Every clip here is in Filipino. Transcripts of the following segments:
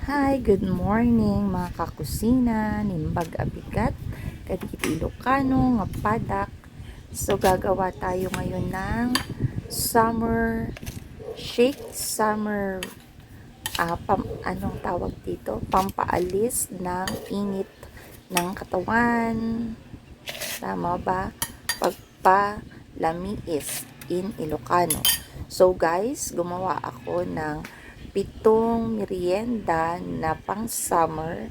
Hi, good morning mga kakusina, nimbag abigat, kadikit Ilocano, nga padak. So gagawa tayo ngayon ng summer shake, summer anong tawag dito? Pampaalis ng init ng katawan. Tama ba? Pagpalamiis in Ilocano. So guys, gumawa ako ng 7 merienda na pang summer.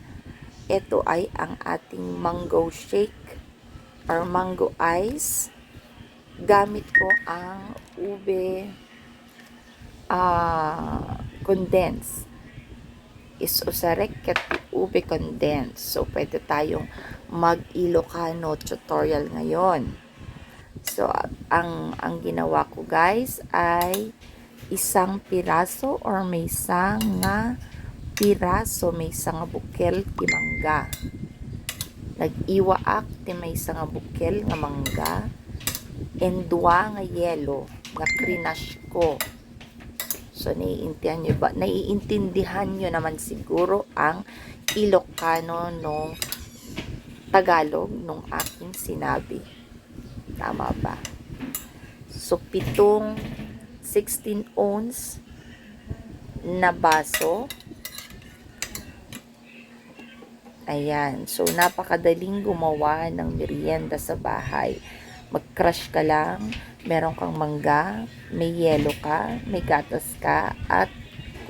Ito ay ang ating mango shake or mango ice. Gamit ko ang ube condense. Is usarek ket ube condense. So pwede tayong mag-Ilocano tutorial ngayon. So ang ginawa ko guys ay isang piraso or may nga piraso may nga bukel ti mangga. Nag-iwaak ti may nga bukel nga mangga and 2 nga yelo nga krinash ko. So naiintindihan nyo naman siguro ang Ilocano nung Tagalog nung aking sinabi. Tama ba? So 16 ounce na baso. Ayan. So, napakadaling gumawa ng merienda sa bahay. Mag-crush ka lang, meron kang mangga, may yelo ka, may gatas ka, at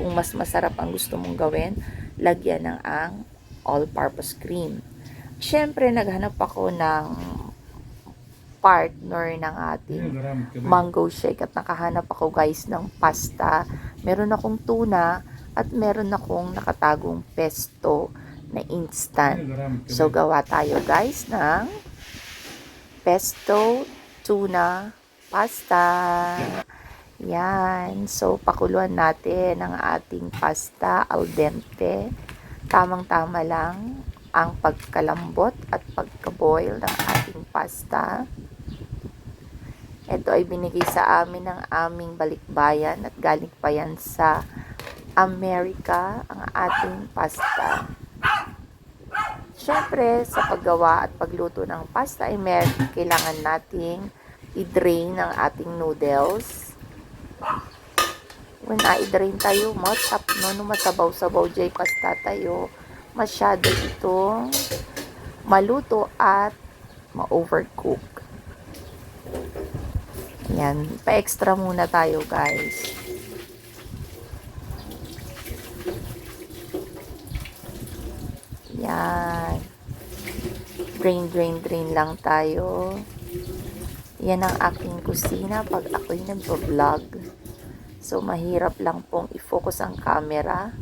kung mas masarap ang gusto mong gawin, lagyan ng ang all-purpose cream. Siyempre, naghanap ako ng partner ng ating mango shake at nakahanap ako guys ng pasta. Meron akong tuna at meron akong nakatagong pesto na instant. So gawa tayo guys ng pesto tuna pasta. Yan. So pakuluan natin ang ating pasta al dente. Tamang-tama lang ang pagkalambot at pagkaboil ng ating pasta. Ito ay binigay sa amin ng aming balikbayan at galing pa yan sa Amerika ang ating pasta. Siyempre, sa paggawa at pagluto ng pasta ay kailangan nating i-drain ang ating noodles. When i-drain tayo, matap no, masabaw-sabaw jay pasta tayo, masyado itong maluto at ma-overcook. Yan, pa-extra muna tayo guys. Yan. Drain lang tayo. Yan ang aking kusina pag ako'y nagpo-vlog. So, mahirap lang pong i-focus ang camera.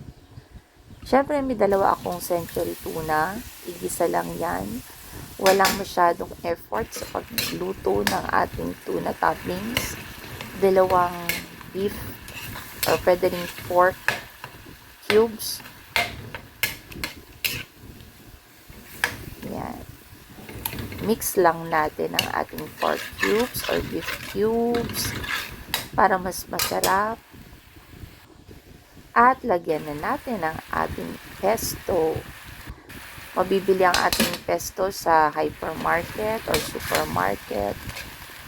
Siyempre, may dalawa akong century tuna. Igisa lang yan. Walang masyadong effort sa pagluto ng ating tuna toppings. 2 beef or pwede rin pork cubes. Yan. Mix lang natin ang ating pork cubes or beef cubes para mas masarap. At lagyan na natin ang ating pesto. Mabibili ang ating pesto sa hypermarket or supermarket.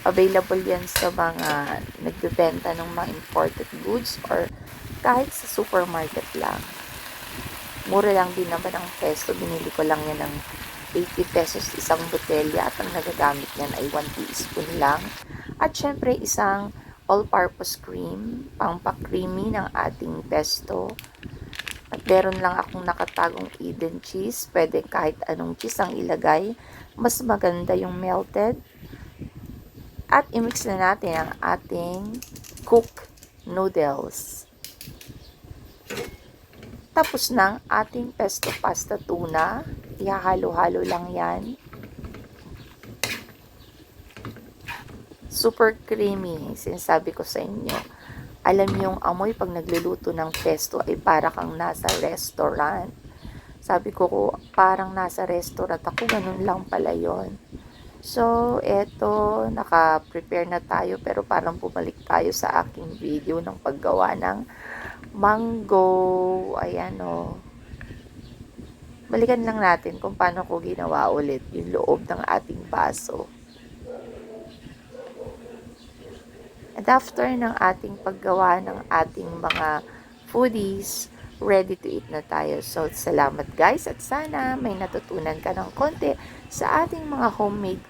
Available yan sa mga nagbebenta ng mga imported goods or kahit sa supermarket lang. Mura lang din naman ang pesto. Binili ko lang yan ng 80 pesos isang botelya at ang nagagamit niyan ay 1 teaspoon lang. At syempre isang all-purpose cream, pang-creamy ng ating pesto. At meron lang akong nakatagong Eden cheese. Pwede kahit anong cheese ang ilagay. Mas maganda yung melted. At i-mix na natin ang ating cooked noodles. Tapos ng ating pesto pasta tuna. Ihahalo-halo lang yan. Super creamy. Sinasabi ko sa inyo. Alam yung amoy pag nagluluto ng pesto ay para kang nasa restaurant. Sabi ko, parang nasa restaurant ako, ganun lang pala yon. So, eto, naka-prepare na tayo pero parang bumalik tayo sa aking video ng paggawa ng mango. Ayan o. balikan lang natin kung paano ko ginawa ulit yung loob ng ating baso. And after ng ating paggawa ng ating mga foodies, ready to eat na tayo. So, salamat guys at sana may natutunan ka ng konti sa ating mga homemade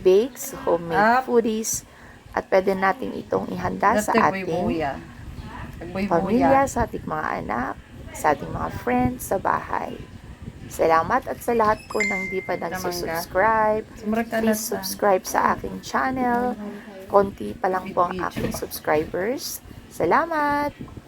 bakes, homemade foodies, at pwede natin itong ihanda sa ating pamilya, sa ating mga anak, sa ating mga friends sa bahay. Salamat at sa lahat po ng di pa nagsusubscribe. Please subscribe sa aking channel. Konti pa lang po ang aking subscribers. Salamat!